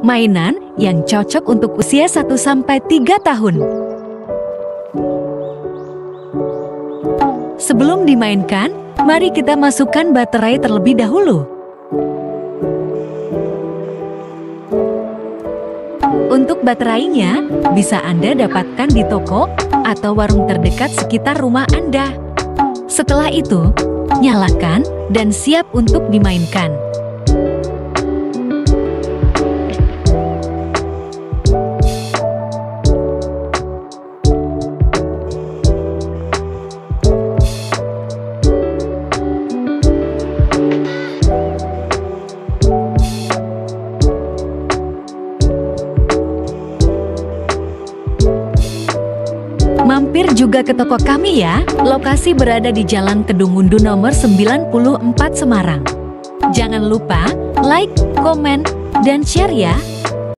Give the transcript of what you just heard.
Mainan yang cocok untuk usia 1-3 tahun. Sebelum dimainkan, mari kita masukkan baterai terlebih dahulu. Untuk baterainya, bisa Anda dapatkan di toko atau warung terdekat sekitar rumah Anda. Setelah itu, nyalakan dan siap untuk dimainkan. Mampir juga ke toko kami ya. Lokasi berada di Jalan Kedungundu nomor 94 Semarang. Jangan lupa like, komen, dan share ya.